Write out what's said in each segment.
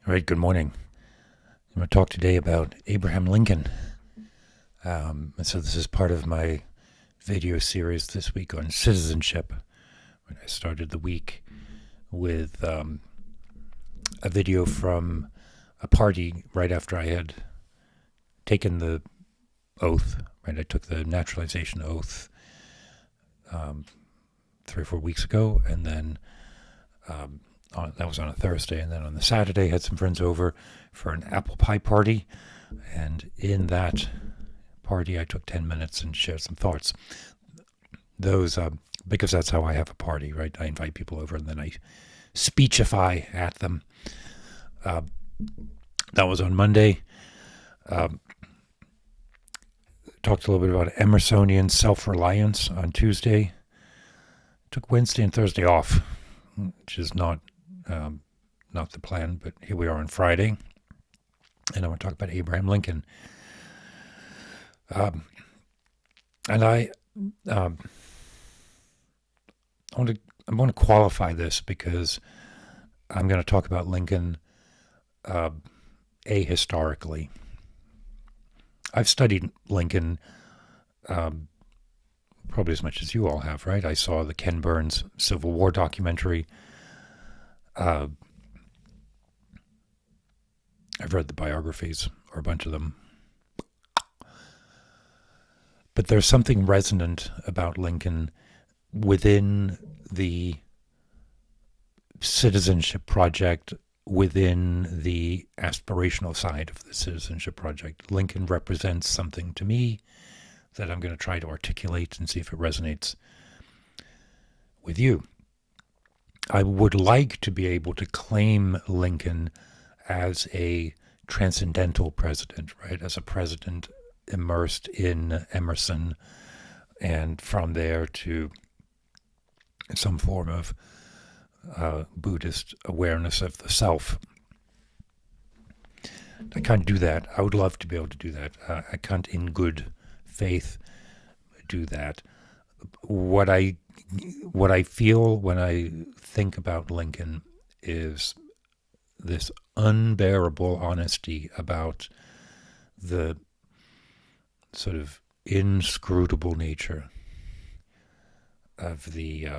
All right, good morning. I'm going to talk today about Abraham Lincoln. And so this is part of my video series this week on citizenship. When I started the week with a video from a party right after I had taken the oath. Right, I took the naturalization oath 3 or 4 weeks ago, and then that was on a Thursday, and then on the Saturday had some friends over for an apple pie party, and in that party I took 10 minutes and shared some thoughts. Those because that's how I have a party, right? I invite people over and then I speechify at them. That was on Monday. Talked a little bit about Emersonian self-reliance on Tuesday. Took Wednesday and Thursday off, which is not the plan, but here we are on Friday, and I want to talk about Abraham Lincoln. And I want to qualify this because I'm going to talk about Lincoln ahistorically. I've studied Lincoln probably as much as you all have, right? I saw the Ken Burns Civil War documentary. I've read the biographies, or a bunch of them. But there's something resonant about Lincoln within the citizenship project, within the aspirational side of the citizenship project. Lincoln represents something to me that I'm going to try to articulate and see if it resonates with you. I would like to be able to claim Lincoln as a transcendental president, right? As a president immersed in Emerson, and from there to some form of Buddhist awareness of the self. I can't do that. I would love to be able to do that. I can't in good faith do that. What I feel when I think about Lincoln is this unbearable honesty about the sort of inscrutable nature of the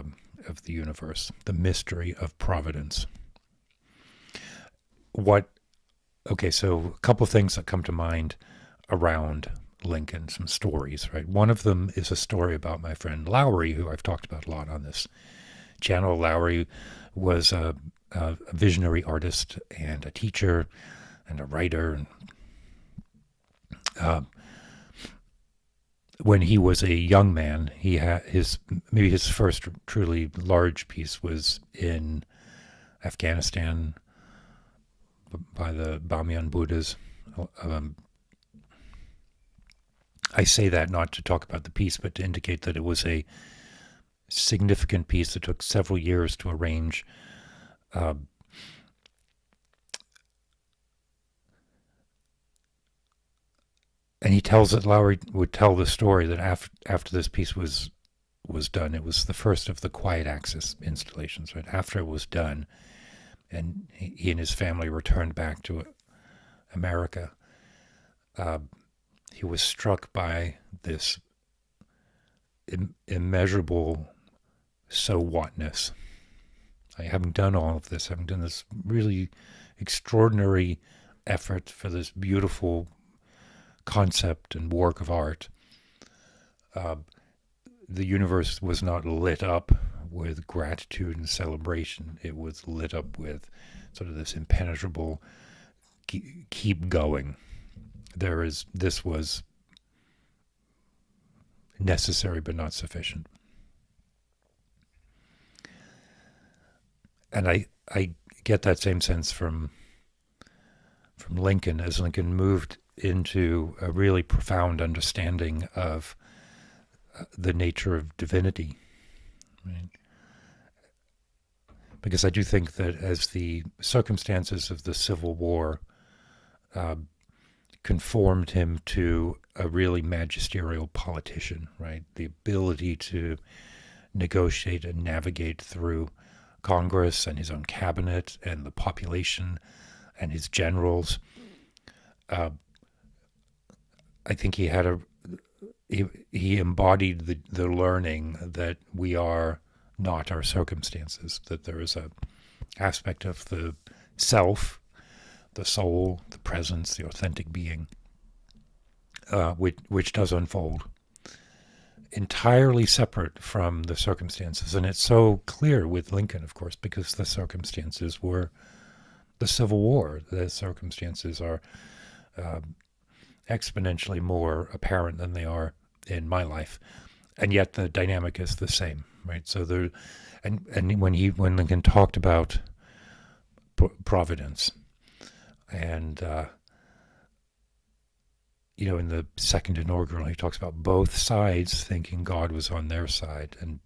universe, the mystery of providence. So a couple of things that come to mind around Lincoln, some stories, right? One of them is a story about my friend Lowry, who I've talked about a lot on this channel. Lowry was a visionary artist and a teacher and a writer. When he was a young man, he had his first truly large piece was in Afghanistan by the Bamiyan Buddhas. I say that not to talk about the piece, but to indicate that it was a significant piece that took several years to arrange. And he tells that Lowry would tell the story that after this piece was done, it was the first of the quiet access installations. Right after it was done, and he and his family returned back to America, he was struck by this immeasurable so whatness. I haven't done all of this. I haven't done this really extraordinary effort for this beautiful concept and work of art. The universe was not lit up with gratitude and celebration. It was lit up with sort of this impenetrable keep going. This was necessary but not sufficient. And I get that same sense from Lincoln, as Lincoln moved into a really profound understanding of the nature of divinity. Right? Because I do think that as the circumstances of the Civil War conformed him to a really magisterial politician, right? The ability to negotiate and navigate through Congress and his own cabinet and the population and his generals. I think he had he embodied the learning that we are not our circumstances, that there is a aspect of the self, the soul, the presence, the authentic being, which does unfold entirely separate from the circumstances. And it's so clear with Lincoln, of course, because the circumstances were the Civil War. The circumstances are exponentially more apparent than they are in my life, and yet the dynamic is the same, right? So there, and when Lincoln talked about providence, and in the Second Inaugural, he talks about both sides thinking God was on their side, and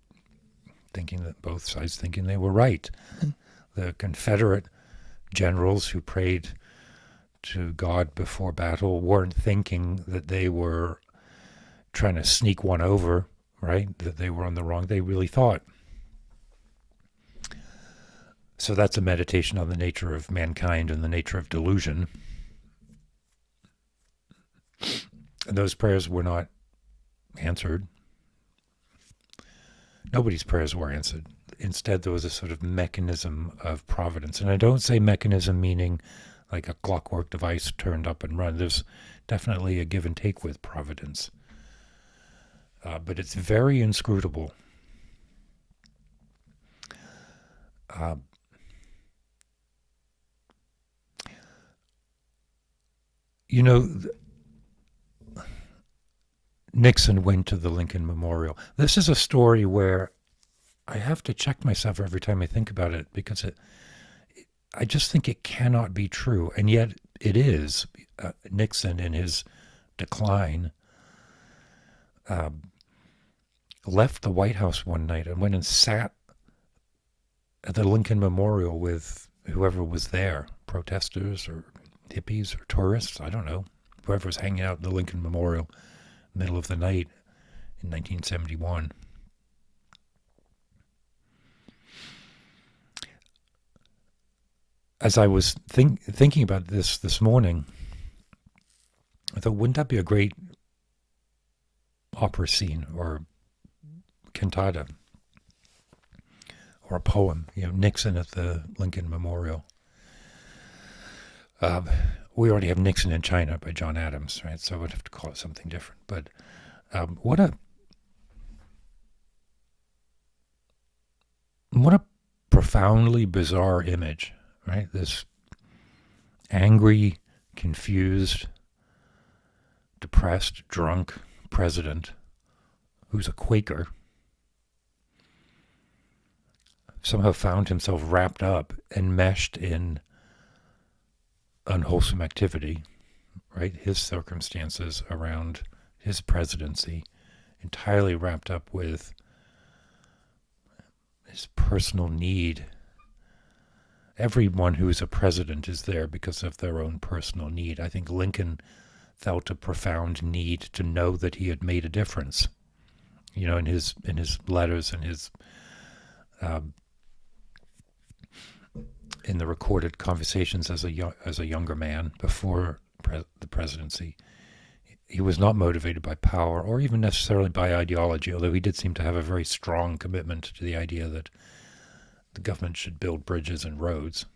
thinking that both sides thinking they were right. The Confederate generals who prayed to God before battle weren't thinking that they were trying to sneak one over, right? That they were on the wrong. They really thought. So that's a meditation on the nature of mankind and the nature of delusion. And those prayers were not answered. Nobody's prayers were answered. Instead, there was a sort of mechanism of providence. And I don't say mechanism meaning like a clockwork device turned up and run. There's definitely a give and take with providence. But it's very inscrutable. Nixon went to the Lincoln Memorial. This is a story where I have to check myself every time I think about it, because I just think it cannot be true. And yet it is. Nixon, in his decline, left the White House one night and went and sat at the Lincoln Memorial with whoever was there, protesters or hippies or tourists, I don't know, whoever was hanging out at the Lincoln Memorial middle of the night in 1971. As I was thinking about this morning, I thought, wouldn't that be a great opera scene or cantata or a poem? Nixon at the Lincoln Memorial. We already have Nixon in China by John Adams, right? So I would have to call it something different. But what a profoundly bizarre image, right? This angry, confused, depressed, drunk president who's a Quaker somehow found himself wrapped up, enmeshed in unwholesome activity, right? His circumstances around his presidency, entirely wrapped up with his personal need. Everyone who is a president is there because of their own personal need. I think Lincoln felt a profound need to know that he had made a difference. In his letters and his in the recorded conversations as a younger man before the presidency, he was not motivated by power or even necessarily by ideology, although he did seem to have a very strong commitment to the idea that the government should build bridges and roads,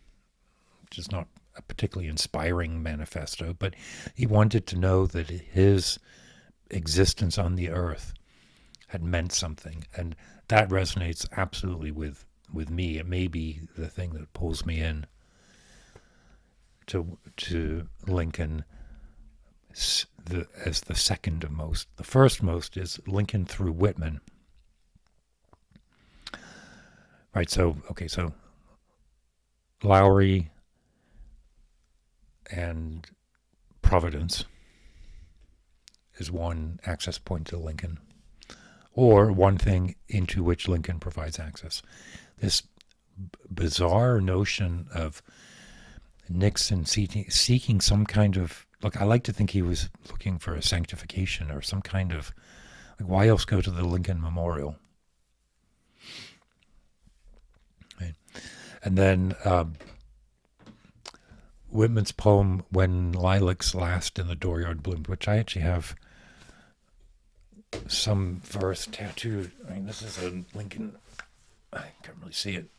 which is not a particularly inspiring manifesto, but he wanted to know that his existence on the earth had meant something, and that resonates absolutely with me. It may be the thing that pulls me in to Lincoln as the second of most. The first most is Lincoln through Whitman. Right, so Lowry and Providence is one access point to Lincoln, or one thing into which Lincoln provides access. This bizarre notion of Nixon seeking some kind of, I like to think he was looking for a sanctification or some kind of, why else go to the Lincoln Memorial? Right. And then Whitman's poem "When Lilacs Last" in the Dooryard Bloom'd, which I actually have some verse tattooed. I mean, this is a Lincoln. I can't really see it.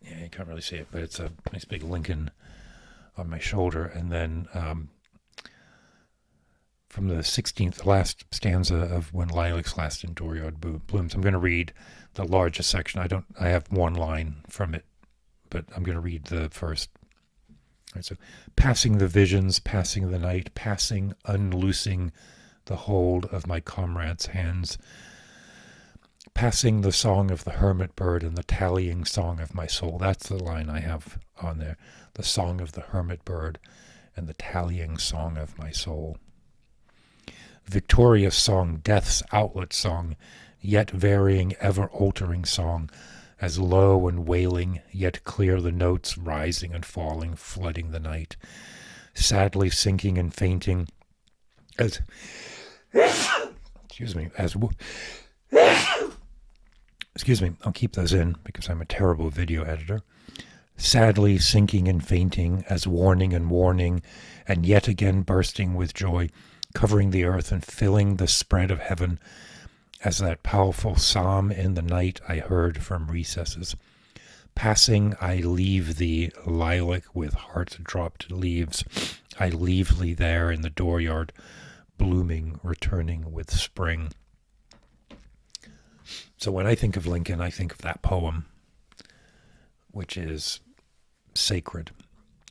Yeah, you can't really see it, but it's a nice big Lincoln on my shoulder. And then from the 16th, last stanza of "When Lilacs Last in Dooryard Bloom'd," I'm going to read the largest section. I have one line from it, but I'm going to read the first. All right, so, passing the visions, passing the night, passing, unloosing the hold of my comrade's hands, passing the song of the hermit bird and the tallying song of my soul. That's the line I have on there. The song of the hermit bird and the tallying song of my soul. Victorious song, death's outlet song, yet varying, ever-altering song, as low and wailing, yet clear the notes, rising and falling, flooding the night, sadly sinking and fainting, as excuse me, I'll keep those in because I'm a terrible video editor. Sadly sinking and fainting, as warning and warning, and yet again bursting with joy, covering the earth and filling the spread of heaven, as that powerful psalm in the night I heard from recesses. Passing, I leave thee, lilac with heart-dropped leaves. I leave thee there in the dooryard, blooming, returning with spring. So when I think of Lincoln, I think of that poem, which is sacred,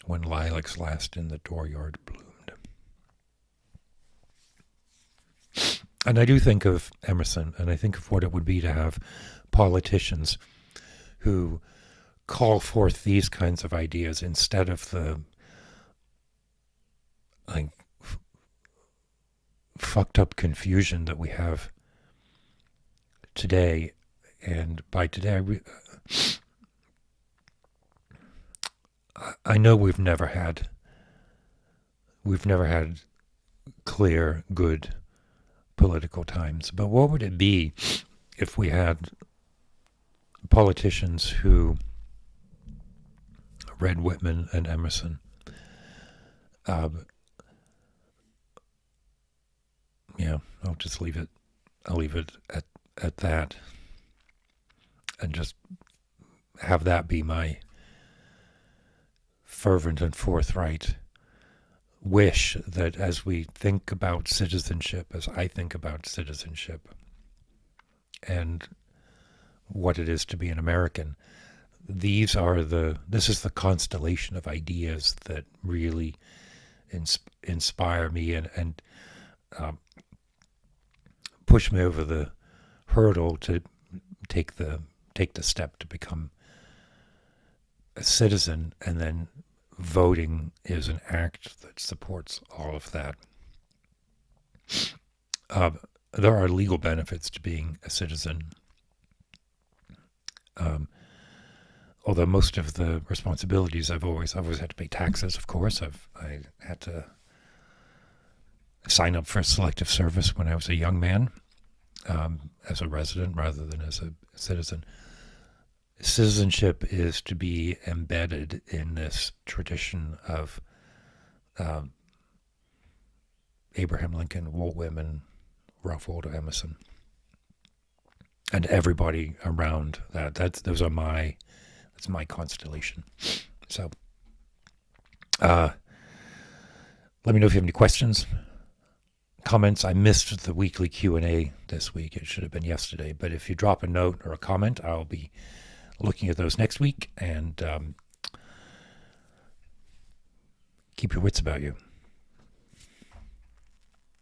"When Lilacs Last in the Dooryard Bloom'd." And I do think of Emerson, and I think of what it would be to have politicians who call forth these kinds of ideas instead of the fucked up confusion that we have today. And by today, I know we've never had clear, good political times, but what would it be if we had politicians who read Whitman and Emerson? I'll just leave it. I'll leave it at that, and just have that be my fervent and forthright wish, that as we think about citizenship, as I think about citizenship and what it is to be an American, this is the constellation of ideas that really inspire me and push me over the hurdle to take the step to become a citizen. And then voting is an act that supports all of that. There are legal benefits to being a citizen, although most of the responsibilities, I've always had to pay taxes. Of course, I had to sign up for selective service when I was a young man, as a resident rather than as a citizen. Citizenship is to be embedded in this tradition of Abraham Lincoln, Walt Whitman, Ralph Waldo Emerson, and everybody around that. That's my constellation. So, let me know if you have any questions, comments. I missed the weekly Q&A this week. It should have been yesterday. But if you drop a note or a comment, I'll be looking at those next week, and keep your wits about you.